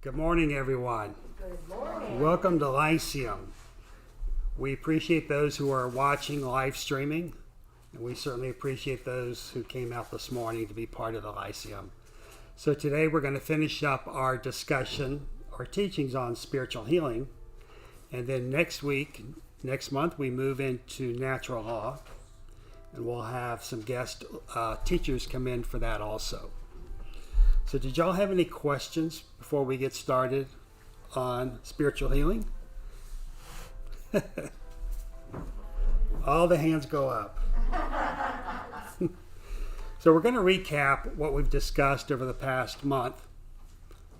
Good morning, everyone. Good morning. Welcome to Lyceum. We appreciate those who are watching live streaming, and we certainly appreciate those who came out this morning to be part of the Lyceum. So today we're going to finish up our discussion, our teachings on spiritual healing, and then next month, we move into natural law, and we'll have some guest teachers come in for that also. So did y'all have any questions before we get started on spiritual healing? All the hands go up. So we're going to recap what we've discussed over the past month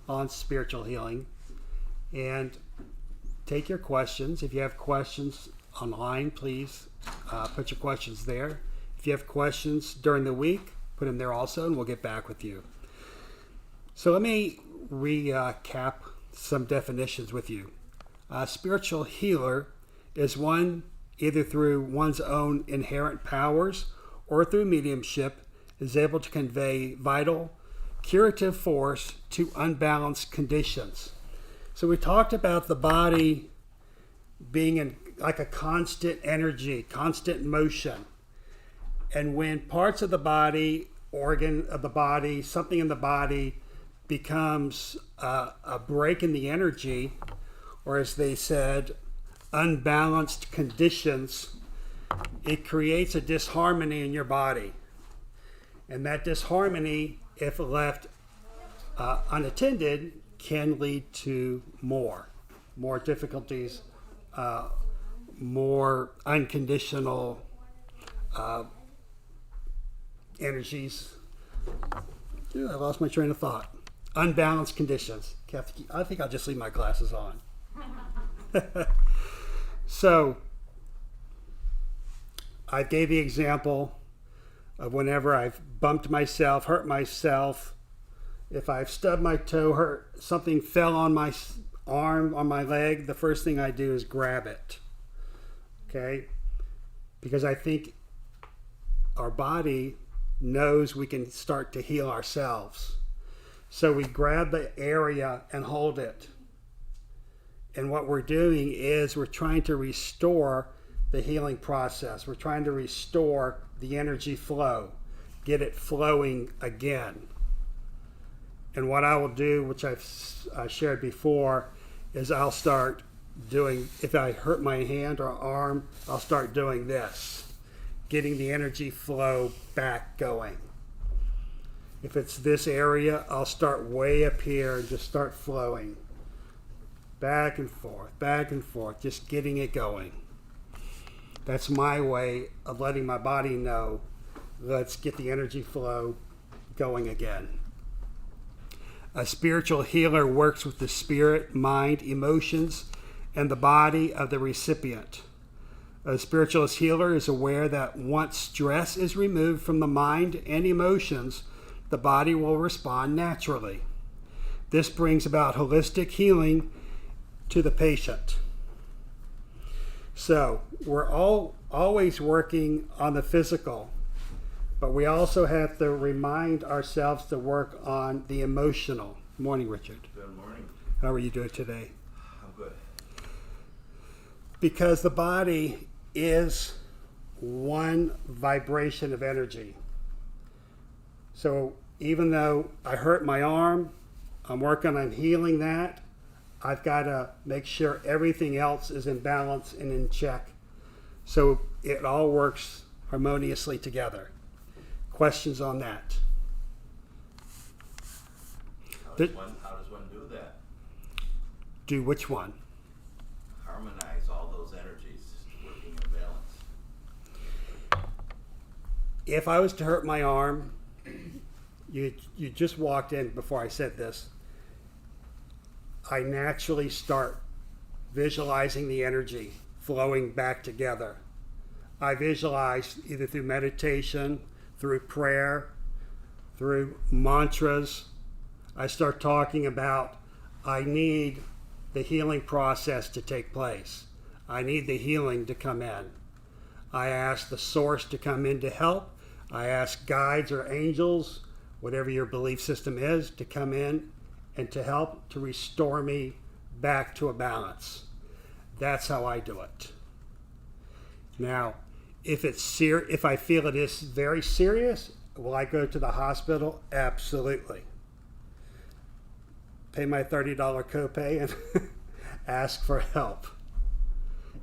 on spiritual healing and take your questions. If you have questions online, please put your questions there. If you have questions during the week, put them there also, and we'll get back with you. So let me recap some definitions with you. A spiritual healer is one either through one's own inherent powers or through mediumship is able to convey vital, curative force to unbalanced conditions. So we talked about the body being like a constant energy, constant motion. And when parts of the body, organ of the body, something in the body becomes a break in the energy, or as they said, unbalanced conditions, it creates a disharmony in your body. And that disharmony, if left unattended, can lead to more difficulties, more unconditional energies. I lost my train of thought. Unbalanced conditions. I think I'll just leave my glasses on. So, I gave the example of whenever I've bumped myself, hurt myself, if I've stubbed my toe, something fell on my arm, on my leg, the first thing I do is grab it. Okay? Because I think our body knows we can start to heal ourselves. So we grab the area and hold it. And what we're doing is we're trying to restore the healing process. We're trying to restore the energy flow, get it flowing again. And what I will do, which I've shared before, is I'll start doing, if I hurt my hand or arm, I'll start doing this, getting the energy flow back going. If it's this area, I'll start way up here and just start flowing. Back and forth, just getting it going. That's my way of letting my body know, let's get the energy flow going again. A spiritual healer works with the spirit, mind, emotions, and the body of the recipient. A spiritualist healer is aware that once stress is removed from the mind and emotions, the body will respond naturally. This brings about holistic healing to the patient. So we're always working on the physical, but we also have to remind ourselves to work on the emotional. Morning, Richard. Good morning. How are you doing today? I'm good. Because the body is one vibration of energy. So even though I hurt my arm, I'm working on healing that. I've got to make sure everything else is in balance and in check so it all works harmoniously together. Questions on that? How does one do that? Do which one? Harmonize all those energies working in balance. If I was to hurt my arm, you just walked in before I said this, I naturally start visualizing the energy flowing back together. I visualize either through meditation, through prayer, through mantras. I start talking about I need the healing process to take place. I need the healing to come in. I ask the source to come in to help. I ask guides or angels, whatever your belief system is, to come in and to help to restore me back to a balance. That's how I do it. Now, if I feel it is very serious, will I go to the hospital? Absolutely. Pay my $30 copay and ask for help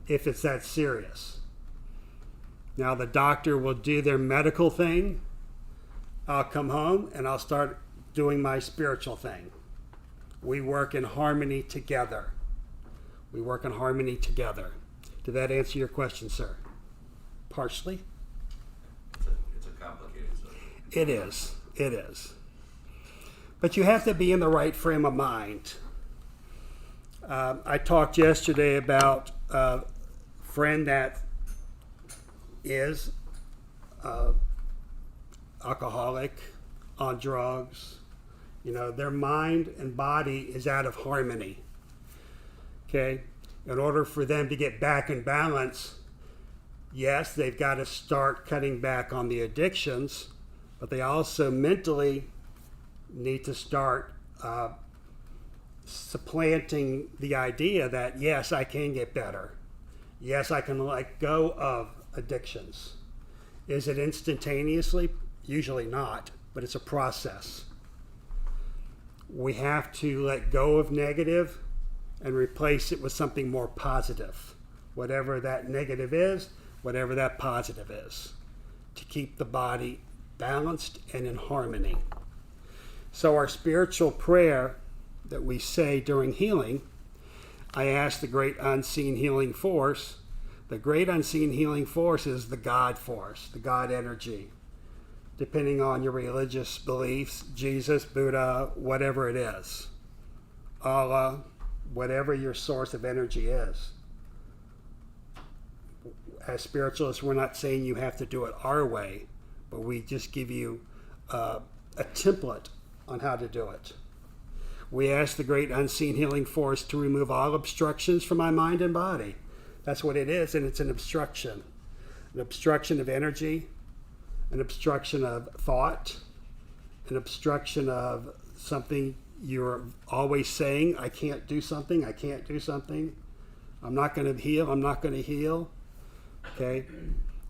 if it's that serious. Now the doctor will do their medical thing. I'll come home and I'll start doing my spiritual thing. We work in harmony together. We work in harmony together. Did that answer your question, sir? Partially? It's a complicated subject. It is. It is. But you have to be in the right frame of mind. I talked yesterday about a friend that is alcoholic, on drugs. You know, their mind and body is out of harmony. Okay? In order for them to get back in balance, yes, they've got to start cutting back on the addictions, but they also mentally need to start supplanting the idea that, yes, I can get better. Yes, I can let go of addictions. Is it instantaneously? Usually not, but it's a process. We have to let go of negative and replace it with something more positive. Whatever that negative is, whatever that positive is, to keep the body balanced and in harmony. So our spiritual prayer that we say during healing, I ask the great unseen healing force. The great unseen healing force is the God force, the God energy. Depending on your religious beliefs, Jesus, Buddha, whatever it is, Allah, whatever your source of energy is. As spiritualists, we're not saying you have to do it our way, but we just give you a template on how to do it. We ask the great unseen healing force to remove all obstructions from my mind and body. That's what it is, and it's an obstruction of energy, an obstruction of thought, an obstruction of something you're always saying, I can't do something, I'm not going to heal, okay?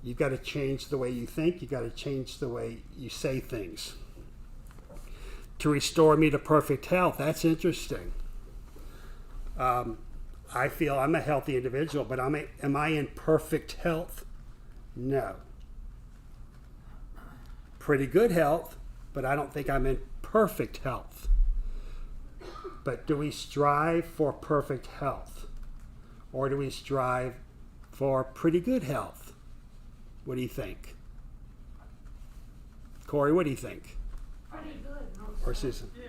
You've got to change the way you think, you've got to change the way you say things. To restore me to perfect health, that's interesting. I feel I'm a healthy individual, but am I in perfect health? No. Pretty good health, but I don't think I'm in perfect health. But do we strive for perfect health? Or do we strive for pretty good health? What do you think? Corey, what do you think? Pretty good. Or Susan? Yeah,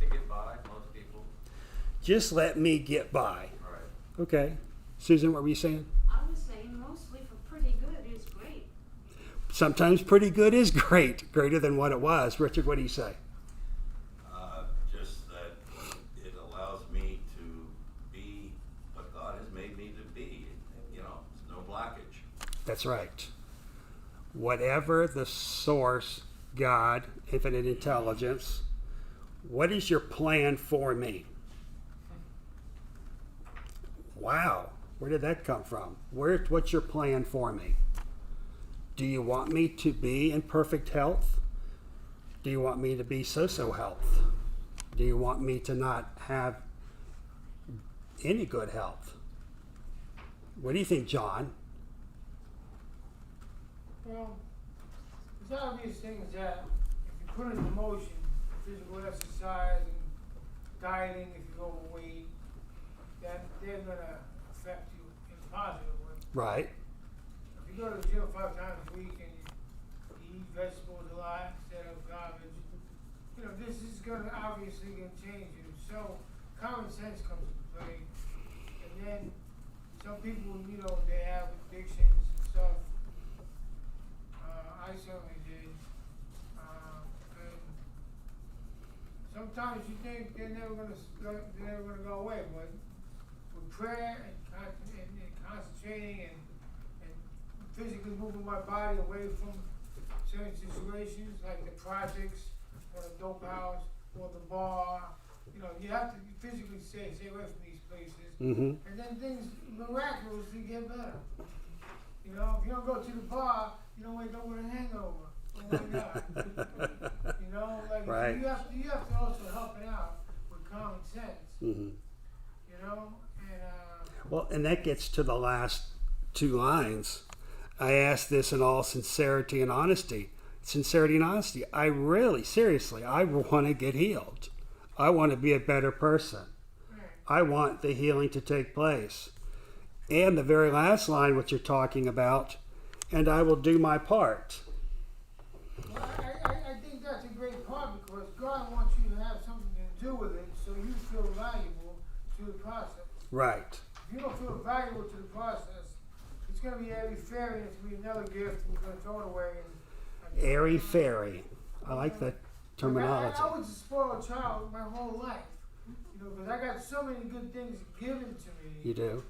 to get by, most people. Just let me get by. Right. Okay. Susan, what were you saying? I was saying mostly for pretty good is great. Sometimes pretty good is great, greater than what it was. Richard, what do you say? Just that it allows me to be what God has made me to be. You know, there's no blockage. That's right. Whatever the source, God, infinite intelligence, what is your plan for me? Wow, where did that come from? What's your plan for me? Do you want me to be in perfect health? Do you want me to be so-so health? Do you want me to not have any good health? What do you think, John? Well, there's obvious things that if you put into motion, physical exercise and dieting, if you're overweight, that they're going to affect you in a positive way. Right. If you go to the gym 5 times a week and you eat vegetables a lot instead of garbage, you know, this is going to obviously going to change you. So common sense comes into play. And then some people, you know, they have addictions and stuff. I certainly did. And sometimes you think they're never going to go away, but with prayer and concentrating and physically moving my body away from certain situations like the projects or the dope house or the bar you know, you have to physically stay away from these places. Mm-hmm. And then things miraculously get better. You know, if you don't go to the bar, you don't wake up with a hangover. Oh my God. You know, like Right. you have to also help it out with common sense. Mm-hmm. You know, and Well, and that gets to the last two lines. I ask this in all sincerity and honesty. Sincerity and honesty. I really, seriously, I want to get healed. I want to be a better person. I want the healing to take place. And the very last line, what you're talking about, and I will do my part. well, I think that's a great part because God wants you to have something to do with it so you feel valuable to the process. Right. If you don't feel valuable to the process, it's going to be airy-fairy and it's going to be another gift and you're going to throw it away. And Airy fairy. I like that terminology. I was a spoiled child my whole life, you know, because I got so many good things given to me You do?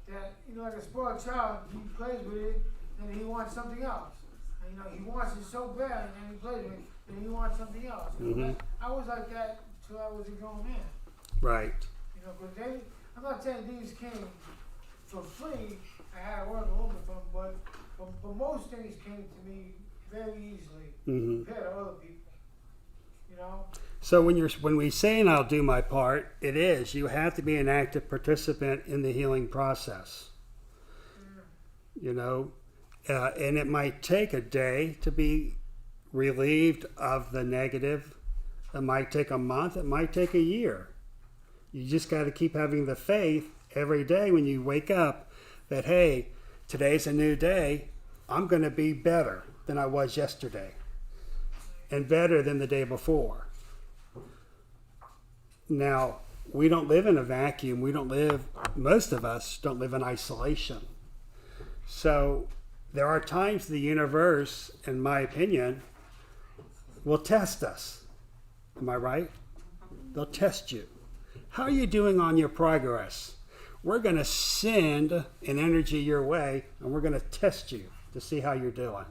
that, you know, like a spoiled child, he plays with it and he wants something else. And, you know, he wants it so bad and he plays with it and he wants something else. You know, Mhm. I was like that till I was a grown man. Right. You know, because I'm not saying things came for free. I had to work a little bit for them, but most things came to me very easily Mm-hmm. compared to other people. You know? So when we say, and I'll do my part, it is, you have to be an active participant in the healing process. You know, and it might take a day to be relieved of the negative. It might take a month. It might take a year. You just got to keep having the faith every day when you wake up that, hey, today's a new day. I'm going to be better than I was yesterday and better than the day before. Now, we don't live in a vacuum. Most of us don't live in isolation. So there are times the universe, in my opinion, will test us. Am I right? They'll test you. How are you doing on your progress? We're going to send an energy your way, and we're going to test you to see how you're doing.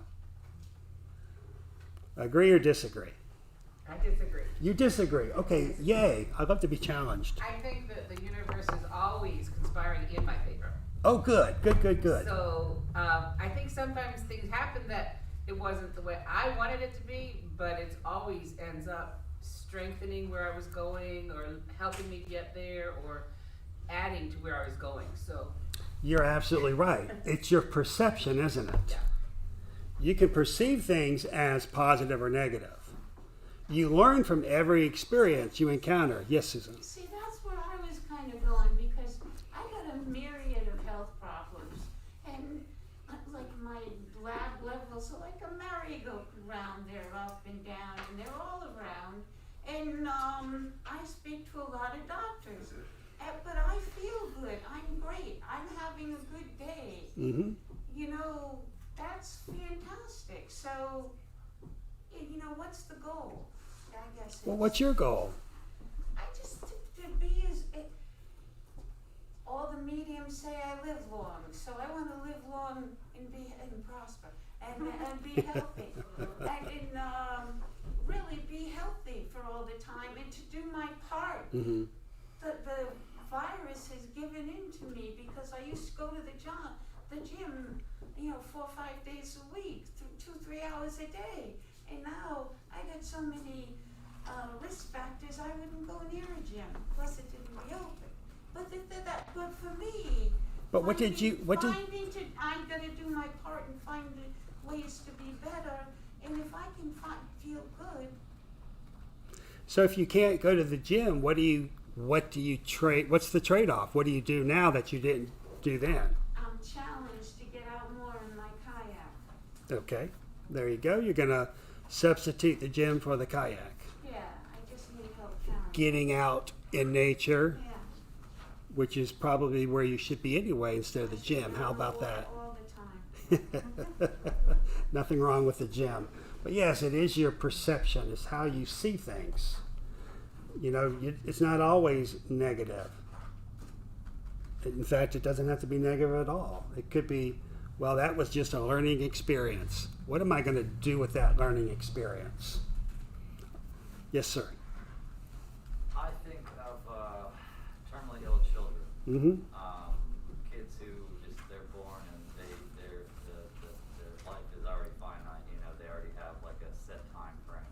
Agree or disagree? I disagree. You disagree. Okay, yay. I'd love to be challenged. I think that the universe is always conspiring in my favor. Oh, good. Good. So I think sometimes things happen that it wasn't the way I wanted it to be, but it always ends up strengthening where I was going or helping me get there or adding to where I was going. So You're absolutely right. It's your perception, isn't it? yeah. You can perceive things as positive or negative. You learn from every experience you encounter. Yes, Susan? See, that's where I was kind of going because I got a myriad of health problems. And like my lab levels are like a merry-go-round. They're up and down and they're all around. And I speak to a lot of doctors. But I feel good. I'm great. I'm having a good day. Mm-hmm. You know, that's fantastic. So, you know, what's the goal? I guess Well, it's- what's your goal? I just to be as all the mediums say I live long, so I want to live long and prosper and be healthy and really be healthy for all the time and to do my part. Mm-hmm. The virus has given in to me because I used to go to the gym, you know, 4 or 5 days a week, 2-3 hours a day, and now I got so many risk factors I wouldn't go near a gym. Plus, it didn't reopen. But they're that good for me. But what did you? I'm gonna do my part and find the ways to be better. And if I can feel good. So if you can't go to the gym, what do you trade? What's the trade-off? What do you do now that you didn't do then? I'm challenged to get out more in my kayak. Okay, there you go. You're gonna substitute the gym for the kayak. Yeah, I just need help challenge. Getting out in nature, Yeah. which is probably where you should be anyway instead of the gym. How about that? All the time. Nothing wrong with the gym. But yes, it is your perception. It's how you see things. You know, it's not always negative. In fact, it doesn't have to be negative at all. It could be, well, that was just a learning experience. What am I going to do with that learning experience? Yes, sir. I think Mm-hmm. Kids who just they're born and their life is already finite. You know, they already have like a set time frame.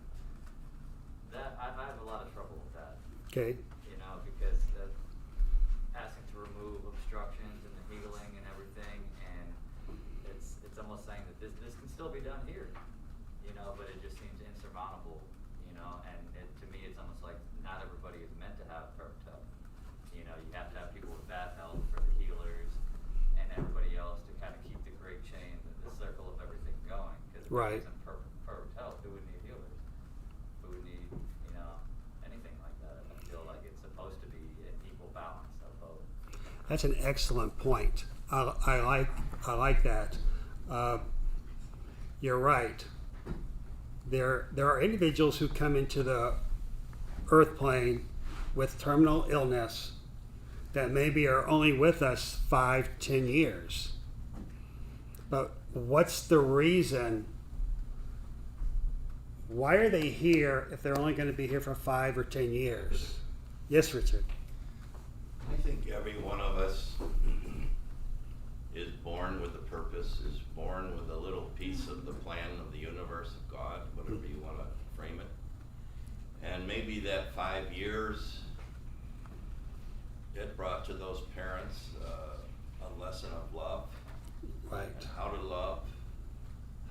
That I have a lot of trouble with that. Okay. You know, because asking to remove obstructions and the healing and everything, and it's almost saying that this can still be done here. You know, but it just seems insurmountable. You know, and to me, it's almost like not everybody is meant to have perfect health. You know, you have to have people with bad health for the healers and everybody else to kind of keep the great chain, the circle of everything going. Because if Right. it wasn't perfect health, who would need healers? Who would need, you know, anything like that? I feel like it's supposed to be an equal balance of both. That's an excellent point. I like that. You're right. There are individuals who come into the earth plane with terminal illness that maybe are only with us 5-10 years. But what's the reason? Why are they here if they're only going to be here for 5 or 10 years? Yes, Richard. I think every one of us is born with a purpose, is born with a little piece of the plan of the universe of God, whatever you want to frame it. And maybe that 5 years, it brought to those parents a lesson of love, Right. and how to love,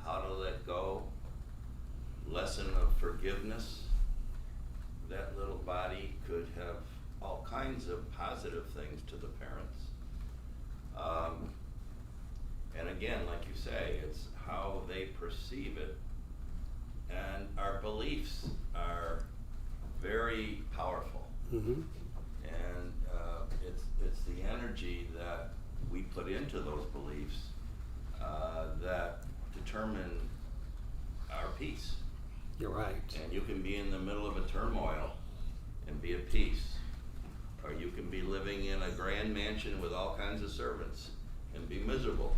how to let go, lesson of forgiveness. That little body could have all kinds of positive things to the parents. And again, like you say, it's how they perceive it. And our beliefs are very powerful. Mm-hmm. And it's the energy that we put into those beliefs that determine our peace. You're right. And you can be in the middle of a turmoil and be at peace. Or you can be living in a grand mansion with all kinds of servants and be miserable.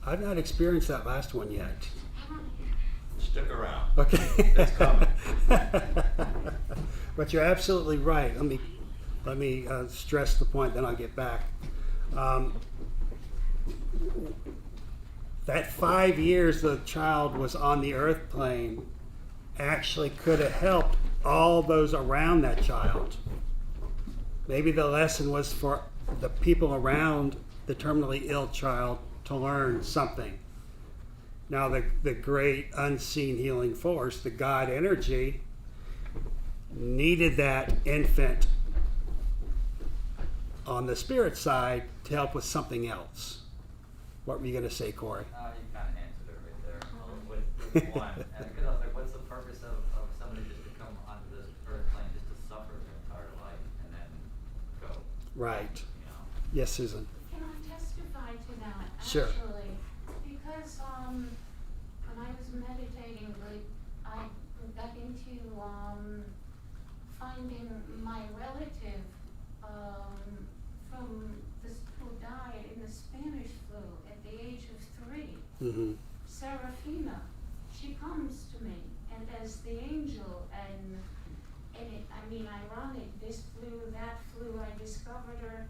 I've not experienced that last one yet. Stick around. Okay. That's coming. But you're absolutely right. Let me stress the point, then I'll get back. That 5 years the child was on the earth plane actually could have helped all those around that child. Maybe the lesson was for the people around the terminally ill child to learn something. Now the great unseen healing force, the God energy, needed that infant on the spirit side to help with something else. What were you going to say, Corey? You kind of answered it right there with one. Because I was like, what's the purpose of somebody just to come onto this earth plane just to suffer their entire life and then go? Right. You know? Yes, Susan. Can I testify to that? Sure. Actually, because when I was meditating, I got into finding my relative who died in the Spanish flu at the age of 3. Mm-hmm. Serafina. She comes to me and as the angel and it, I mean, ironic, this flu, that flu, I discovered her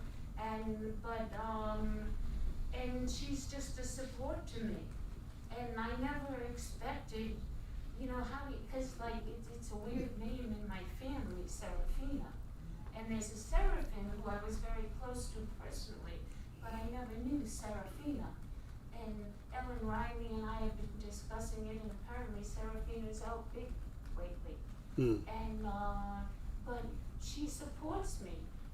and she's just a support to me. And I never expected, you know, because like it's a weird name in my family, Serafina. And there's a Seraphim who I was very close to personally, but I never knew Serafina. And Ellen Riley and I have been discussing it, and apparently Serafina's out big lately. And but she supports me.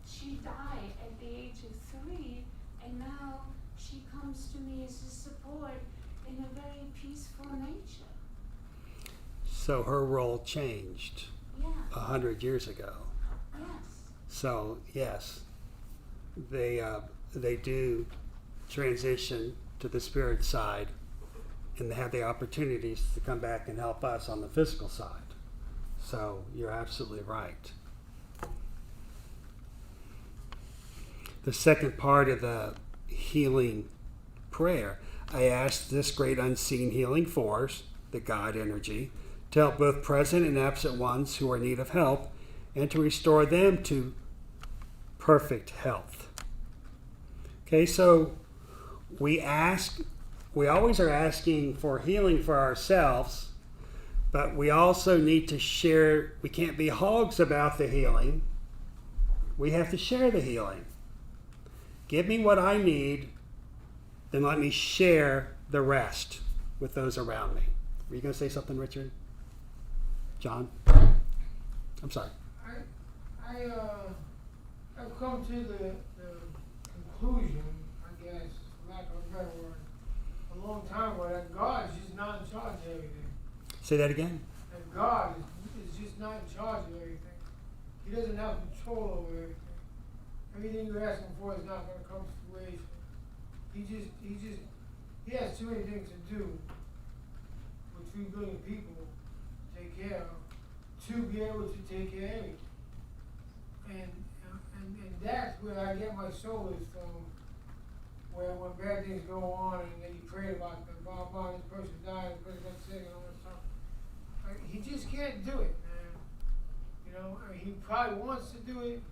She died at the age of 3, and now she comes to me as a support in a very peaceful nature. So her role changed Yeah. 100 years ago. Yes. So yes, they do transition to the spirit side, and they have the opportunities to come back and help us on the physical side. So you're absolutely right. The second part of the healing prayer, I asked this great unseen healing force, the God energy, to help both present and absent ones who are in need of help, and to restore them to perfect health. Okay, so we always are asking for healing for ourselves, but we also need to share. We can't be hogs about the healing. We have to share the healing. Give me what I need, then let me share the rest with those around me. Were you going to say something, Richard? John? I'm sorry. I've come to the conclusion, I guess, for lack of a better word, a long time ago, that God is just not in charge of everything. Say that again? That God is just not in charge of everything. He doesn't have control over everything. Everything you're asking for is not going to come to fruition. He has too many things to do with 3 billion people to take care of, to be able to take care of everything. And that's where I get my solace from, where when bad things go on and then you pray about them, blah, this person died, this person got sick and all that stuff. He just can't do it, man. You know, he probably wants to do it,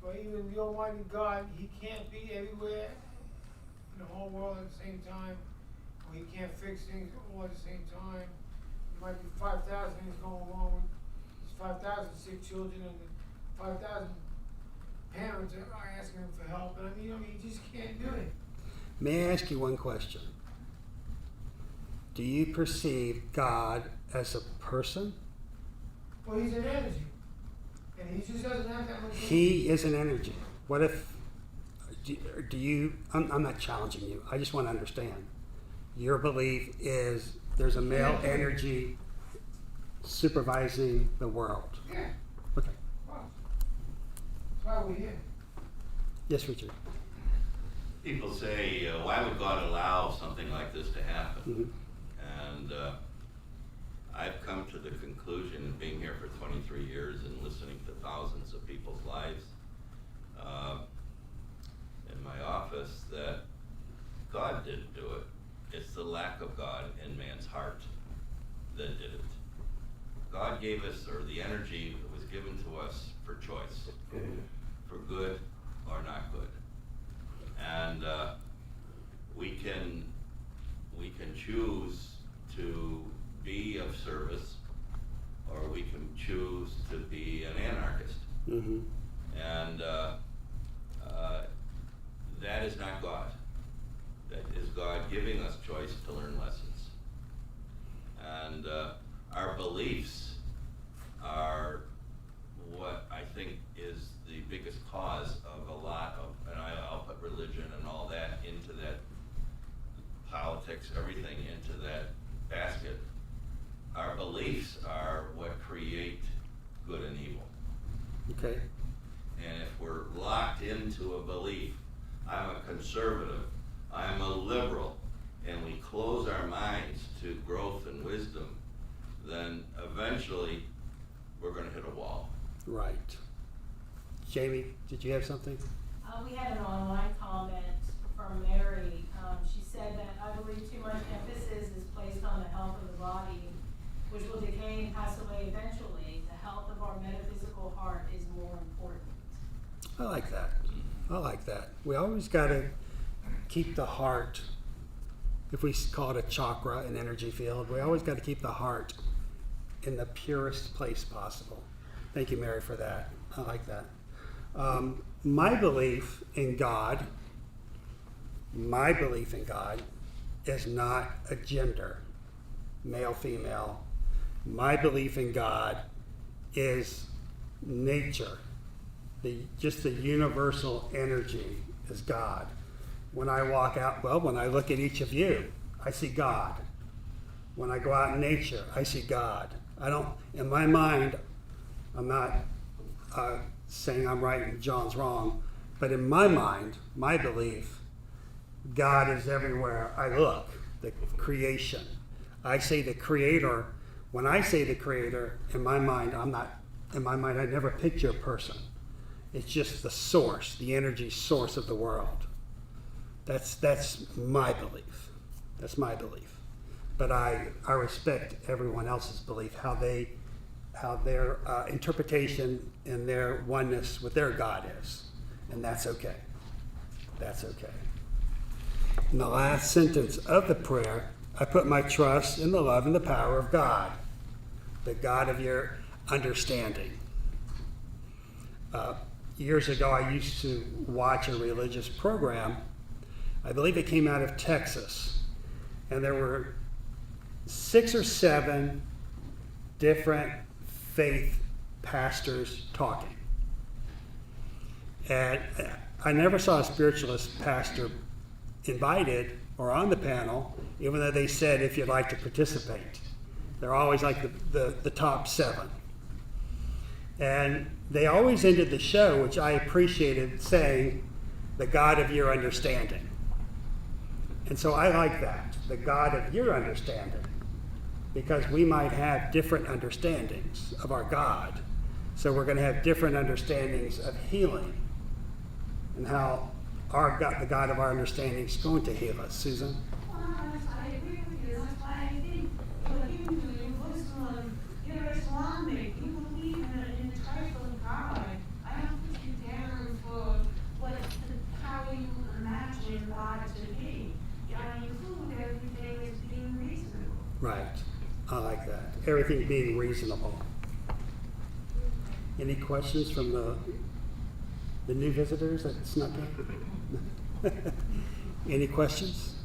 but even the Almighty God, he can't be everywhere in the whole world at the same time, or he can't fix things all at the same time. There might be 5,000 things going wrong with these 5,000 sick children, and 5,000 parents are asking him for help, and you know, he just can't do it. May I ask you one question? Do you perceive God as a person? Well, he's an energy, and he just doesn't have that much energy. He is an energy. What if, do you, I'm not challenging you, I just want to understand. Your belief is there's a male energy supervising the world. Yeah. Okay. Well, that's why we're here. Yes, Richard. People say, why would God allow something like this to happen? Mm-hmm. And I've come to the conclusion, being here for 23 years and listening to thousands of people's lives in my office, that God didn't do it. It's the lack of God in man's heart that did it. God gave us, or the energy was given to us for choice, for good or not good. And we can choose to be of service, or we can choose to be an anarchist. Mm-hmm. And that is not God. That is God giving us choice to learn lessons. And our beliefs are what I think is the biggest cause of a lot of, and I'll put religion and all that into that, politics, everything into that basket. Our beliefs are what create good and evil. Okay. And if we're locked into a belief, I'm a conservative, I'm a liberal, and we close our minds to growth and wisdom, then eventually we're going to hit a wall. Right. Jamie, did you have something? We had an online comment from Mary. She said that I believe too much emphasis is placed on the health of the body, which will decay and pass away eventually. The health of our metaphysical heart is more important. I like that. I like that. We always got to keep the heart, if we call it a chakra, an energy field, we always got to keep the heart in the purest place possible. Thank you, Mary, for that. I like that. My belief in God is not a gender, male, female. My belief in God is nature. Just the universal energy is God. When I walk out, when I look at each of you, I see God. When I go out in nature, I see God. In my mind, I'm not saying I'm right and John's wrong, but in my mind, my belief, God is everywhere I look, the creation. I say the creator. When I say the creator, in my mind, I never picture a person. It's just the source, the energy source of the world. That's my belief. That's my belief. But I respect everyone else's belief, how their interpretation and their oneness with their God is. And that's okay. That's okay. In the last sentence of the prayer, I put my trust in the love and the power of God, the God of your understanding. Years ago, I used to watch a religious program. I believe it came out of Texas. And there were 6 or 7 different faith pastors talking. And I never saw a spiritualist pastor invited or on the panel, even though they said if you'd like to participate. They're always like the top 7. And they always ended the show, which I appreciated, saying, the God of your understanding. And so I like that, the God of your understanding, because we might have different understandings of our God. So we're going to have different understandings of healing and how our God, the God of our understanding, is going to heal us. Susan? Well, I agree with you. That's why I think for Hindu, Muslim, you're Islamic, you believe in a trifling God. I don't put you down for how you imagine God to be. I include everything as being reasonable. Right. I like that. Everything being reasonable. Any questions from the new visitors that snuck in? Any questions?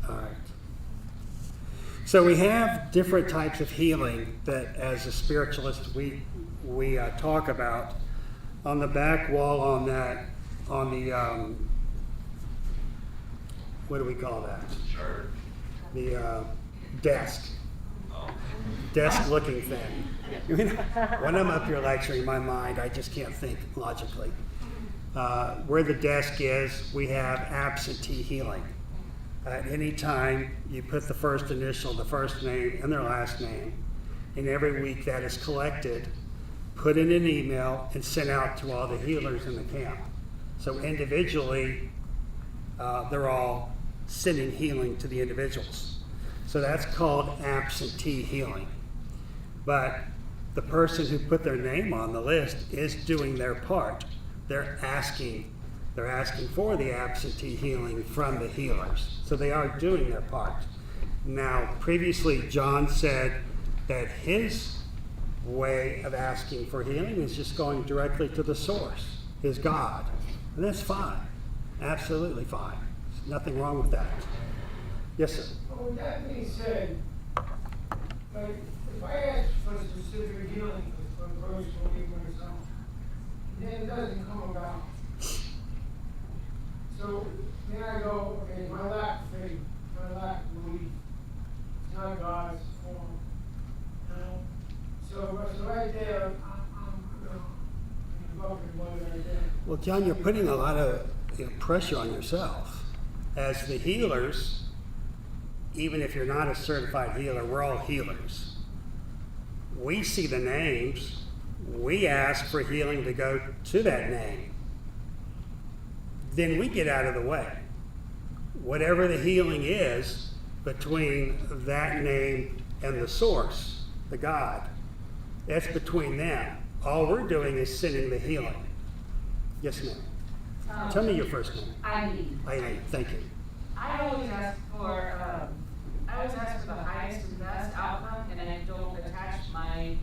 All right. So we have different types of healing that, as a spiritualist, we talk about. On the back wall, on the what do we call that? Chart. The desk. Oh. Desk-looking thing. When I'm up here lecturing, in my mind, I just can't think logically. Where the desk is, we have absentee healing. At any time, you put the first initial, the first name, and their last name, and every week that is collected, put in an email, and sent out to all the healers in the camp. So individually, they're all sending healing to the individuals. So that's called absentee healing. But the person who put their name on the list is doing their part. They're asking for the absentee healing from the healers. So they are doing their part. Now, previously, John said that his way of asking for healing is just going directly to the source, his God. And that's fine. Absolutely fine. There's nothing wrong with that. Yes, sir. Well, with that being said, like, if I ask for specific healing for a person or even or something, then it doesn't come about. So then I go, okay, my lack of faith, my lack of belief, it's not God's form. You know? So right there, I'm bumping one right there. Well, John, you're putting a lot of pressure on yourself. As the healers, even if you're not a certified healer, we're all healers. We see the names. We ask for healing to go to that name. Then we get out of the way. Whatever the healing is between that name and the source, the God, that's between them. All we're doing is sending the healing. Yes, ma'am. Tell me your first name. Eileen. Eileen, thank you. I always ask for the highest and best outcome, and I don't attach my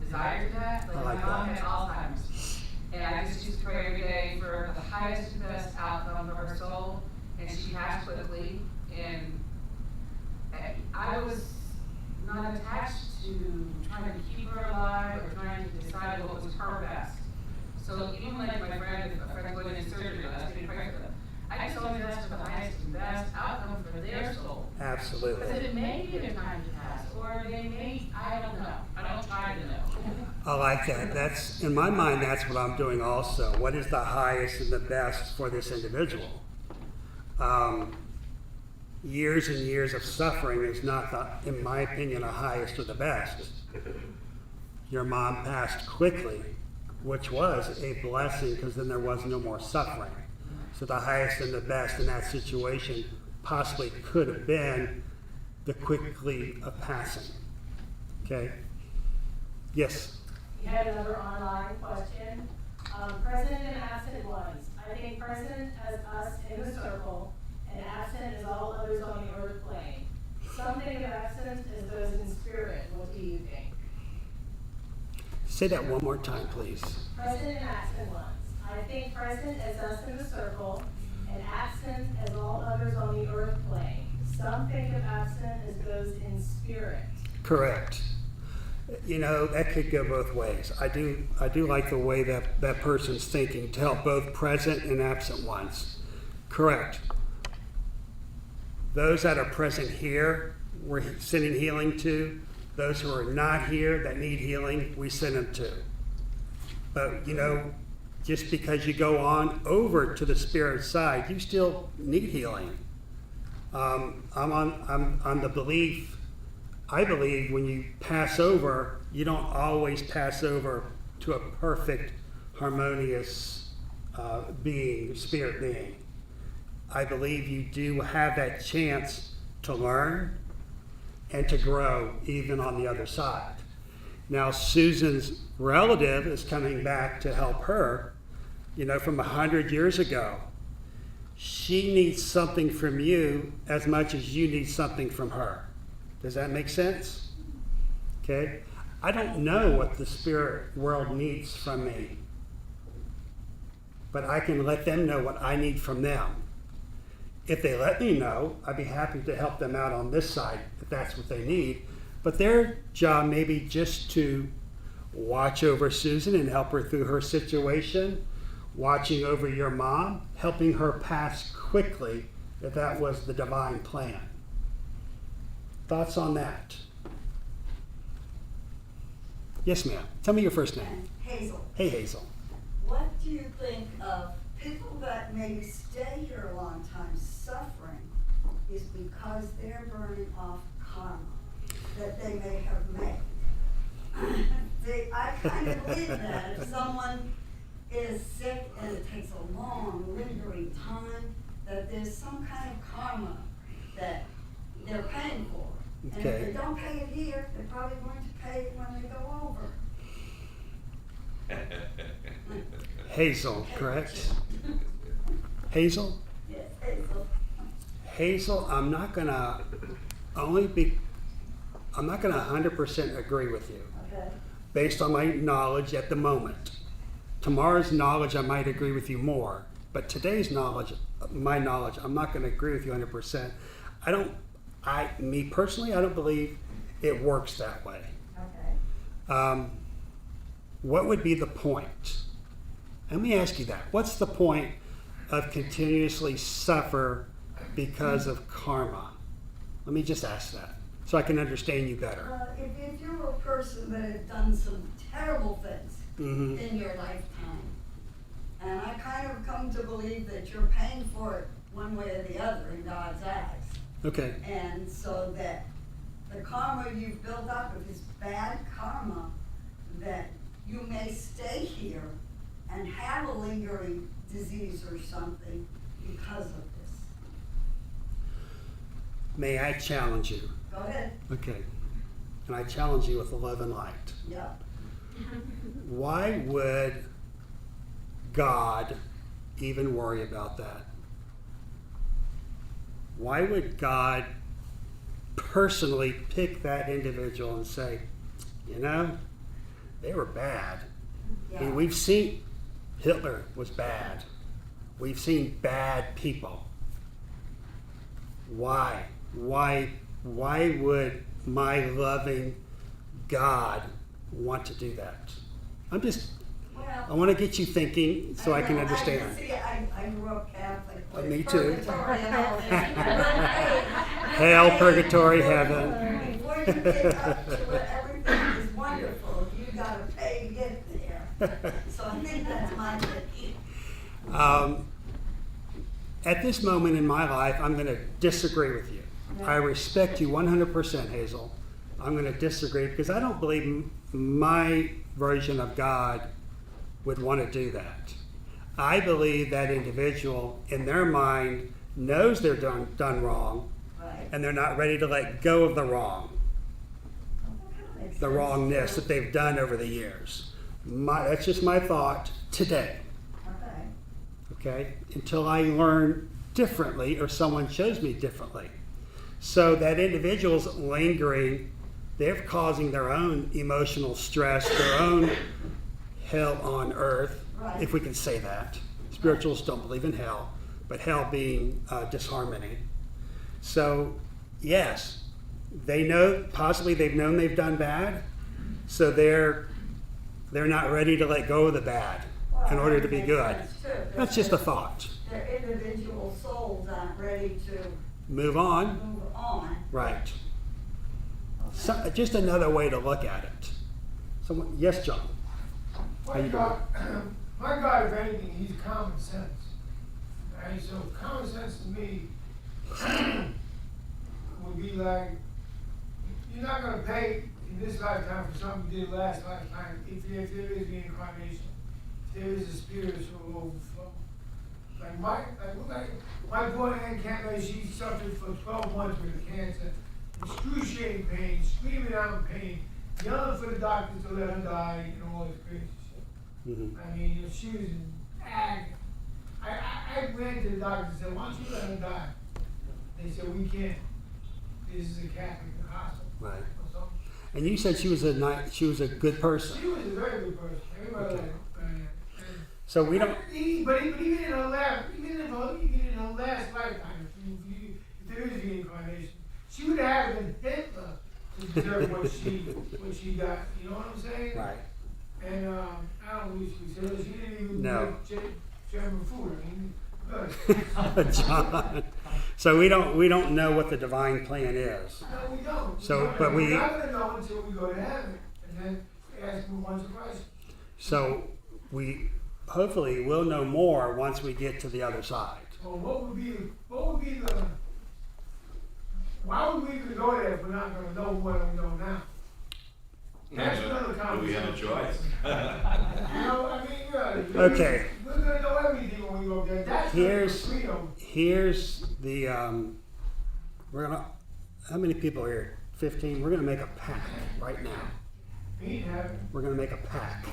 desire to that. I like my mom that. had Alzheimer's, and I just used to pray every day for the highest and best outcome for her soul, and she passed quickly, and I was not attached to trying to keep her alive or trying to decide what was her best. So even like my friend, if a friend going in surgery, I was going to pray for them. I just always ask for the highest and best outcome for their soul. Absolutely. Because it may be their time to pass, or they may, I don't know. I don't try to know. I like that. That's, in my mind, that's what I'm doing also. What is the highest and the best for this individual? Years and years of suffering is not, in my opinion, the highest or the best. Your mom passed quickly, which was a blessing because then there was no more suffering. So the highest and the best in that situation possibly could have been the quickly of passing. Okay? Yes? We had another online question. Present and absent ones. I think present as us in the circle, and absent as all others on the earth plane. Some think of absent as those in spirit. What do you think? Say that one more time, please. Present and absent ones. I think present as us in the circle, and absent as all others on the earth plane. Some think of absent as those in spirit. Correct. You know, that could go both ways. I do like the way that person's thinking, to help both present and absent ones. Correct. Those that are present here, we're sending healing to. Those who are not here that need healing, we send them to. But, you know, just because you go on over to the spirit side, you still need healing. I'm on the belief, I believe when you pass over, you don't always pass over to a perfect, harmonious being, spirit being. I believe you do have that chance to learn and to grow even on the other side. Now, Susan's relative is coming back to help her, you know, from 100 years ago. She needs something from you as much as you need something from her. Does that make sense? Okay? I don't know what the spirit world needs from me, but I can let them know what I need from them. If they let me know, I'd be happy to help them out on this side if that's what they need. But their job may be just to watch over Susan and help her through her situation, watching over your mom, helping her pass quickly if that was the divine plan. Thoughts on that? Yes, ma'am. Tell me your first name. Hazel. Hey, Hazel. What do you think of people that maybe stay here a long time suffering is because they're burning off karma that they may have made? I kind of believe that if someone is sick and it takes a long, lingering time, that there's some kind of karma that they're paying for. And Okay. if they don't pay it here, they're probably going to pay it when they go over. Hazel, correct? Hazel? Yes, Hazel. Hazel, I'm not gonna 100% agree with you Okay. based on my knowledge at the moment. Tomorrow's knowledge, I might agree with you more, but today's knowledge, my knowledge, I'm not gonna agree with you 100%. Me personally, I don't believe it works that way. Okay. What would be the point? Let me ask you that. What's the point of continuously suffer because of karma? Let me just ask that so I can understand you better. If you were a person that had done some terrible things Mm-hmm. in your lifetime, and I kind of come to believe that you're paying for it one way or the other in God's eyes. Okay. And so that the karma you've built up, if it's bad karma, that you may stay here and have a lingering disease or something because of this. May I challenge you? Go ahead. Okay. And I challenge you with the love and light. Yeah. Why would God even worry about that? Why would God personally pick that individual and say, you know, they were bad? I mean, Yeah. we've seen Hitler was bad. We've seen bad people. Why? Why would my loving God want to do that? I Well, want to get you thinking so I can understand. I grew up Catholic. Me too. Purgatory and all that. Hell, purgatory, heaven. Before you get up to it, everything is wonderful. You gotta pay to get there. So I think that's my thinking. At this moment in my life, I'm going to disagree with you. I respect you 100%, Hazel. I'm going to disagree because I don't believe my version of God would want to do that. I believe that individual, in their mind, knows they're done wrong, Right. and they're not ready to let go of the wrong, Makes the sense. wrongness that they've done over the years. That's just my thought today. Okay? Until I learn differently or someone shows me differently. So that individual's lingering, they're causing their own emotional stress, their own hell on earth, if we can say that. Spiritualists don't believe in hell, but hell being disharmony. So, yes, they know, possibly they've known they've done bad, so they're not ready to let go of the bad in order to be good. That's just a thought. Their individual souls aren't ready to Move on. move on. Right. So, just another way to look at it. Someone, yes, John. How you doing? My God, if anything, he's common sense. Right? So common sense to me would be like, you're not going to pay in this lifetime for something you did last lifetime if there is reincarnation, if there is a spiritual overflow. Like my poor Aunt Cantley, she suffered for 12 months with a cancer, excruciating pain, screaming out in pain, yelling for the doctors to let her die, and all this crazy shit. Mm-hmm. I mean, she was in agony. I ran to the doctor and said, why don't you let her die? They said, we can't. This is a Catholic hospital. Right. Or something. And you said she was a good person. She was a very good person. Everybody liked her. So we don't. But even in her last lifetime, if there is reincarnation, she would have been Hitler to deserve what she got. You know what I'm saying? Right. And I don't know what she said. She didn't even No. make German food. I mean, good. John. So we don't know what the divine plan is. No, we don't. So, but we. We're not going to know until we go to heaven and then ask him a bunch of questions. So we hopefully will know more once we get to the other side. Well, what would be the, why would we even go there if we're not going to know what we know now? That's another conversation. Do we have a choice? You know, I mean, really. Okay. We're going to know everything when we go there. That's the freedom. Here's the we're gonna. How many people are here? 15. We're gonna make a pact right now. We're gonna make a pact.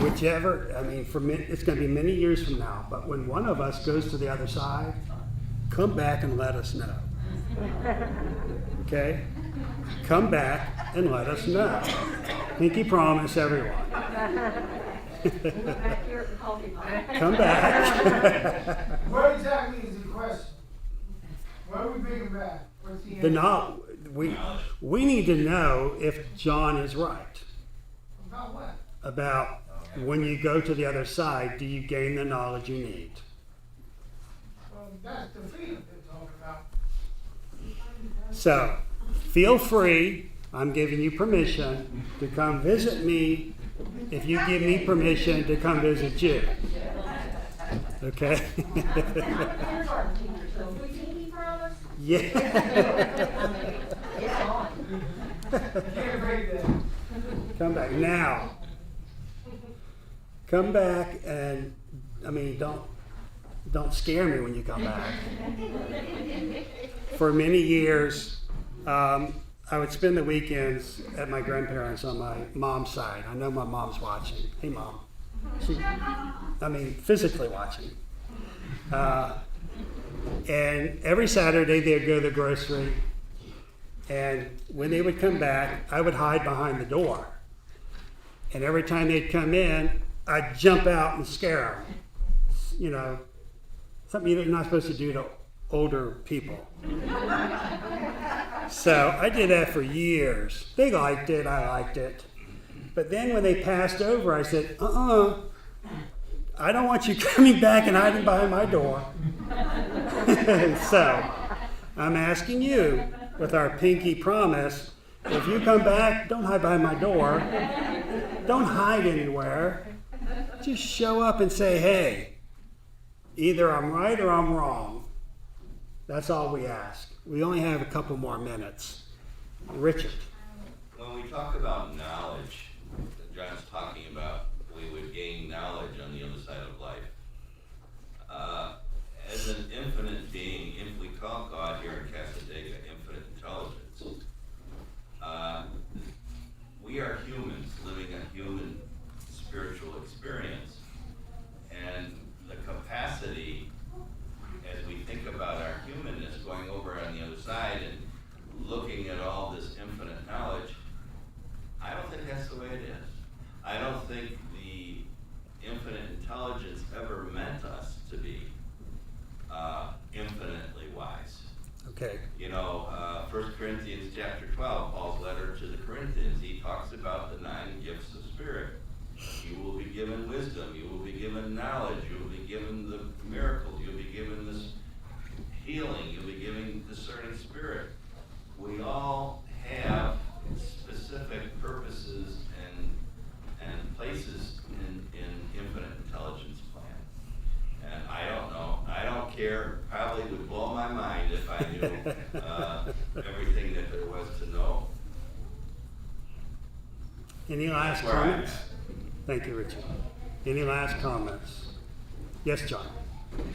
Whichever, I mean, it's going to be many years from now, but when one of us goes to the other side, come back and let us know. Okay? Come back and let us know. Pinky promise, everyone. Come back. What exactly is the question? What are we bringing back? What's the answer? We need to know if John is right. About what? About when you go to the other side, do you gain the knowledge you need? Well, that's the freedom they're talking about. So, feel free. I'm giving you permission to come visit me if you give me permission to come visit you. Okay? Yeah. Come back now. Come back and, I mean, don't scare me when you come back. For many years, I would spend the weekends at my grandparents' on my mom's side. I know my mom's watching. Hey, Mom. Physically watching. And every Saturday they'd go to the grocery. And when they would come back, I would hide behind the door. And every time they'd come in, I'd jump out and scare them. You know, something you're not supposed to do to older people. So I did that for years. They liked it, I liked it. But then when they passed over, I said, I don't want you coming back and hiding behind my door. So I'm asking you, with our pinky promise, if you come back, don't hide behind my door. Don't hide anywhere. Just show up and say, hey, either I'm right or I'm wrong. That's all we ask. We only have a couple more minutes. Richard. When we talk about knowledge, John's talking about we would gain knowledge on the other side of life. As an infinite being, if we call God here in Cassadaga infinite intelligence, we are humans living spiritual experience. And the capacity, as we think about our humanness going over on the other side and looking at all this infinite knowledge, I don't think that's the way it is. I don't think the infinite intelligence ever meant us to be infinitely wise. Okay. You know, 1 Corinthians chapter 12, Paul's letter to the Corinthians, he talks about the 9 gifts of spirit. You will be given wisdom, you will be given knowledge, you will be given the miracles, you'll be given this healing, you'll be given discerning spirit. We all have specific purposes and places in infinite intelligence plan. And I don't know, I don't care, probably would blow my mind if I knew everything that there was to know. Any last That's where I'm comments? Thank you, Richard. Any last comments? Yes, John.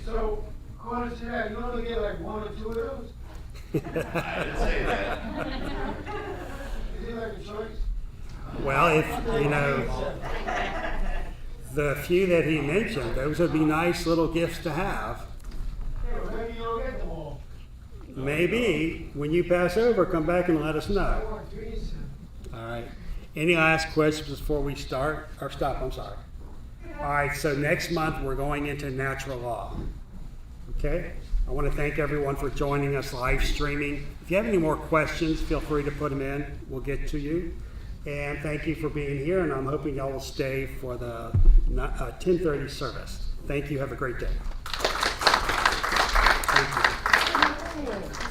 So, according to that, you only get like 1 or 2 of those? I didn't say that. Is it like a choice? Well, if, you know, the few that he mentioned, those would be nice little gifts to have. Yeah, but maybe you don't get them all. Maybe when you pass over, come back and let us I know. want 3 and 7. All right. Any last questions before we start? Or stop, I'm sorry. All right, so next month we're going into natural law. Okay? I want to thank everyone for joining us live streaming. If you have any more questions, feel free to put them in. We'll get to you. And thank you for being here, and I'm hoping y'all will stay for the 10:30 service. Thank you. Have a great day. Thank you.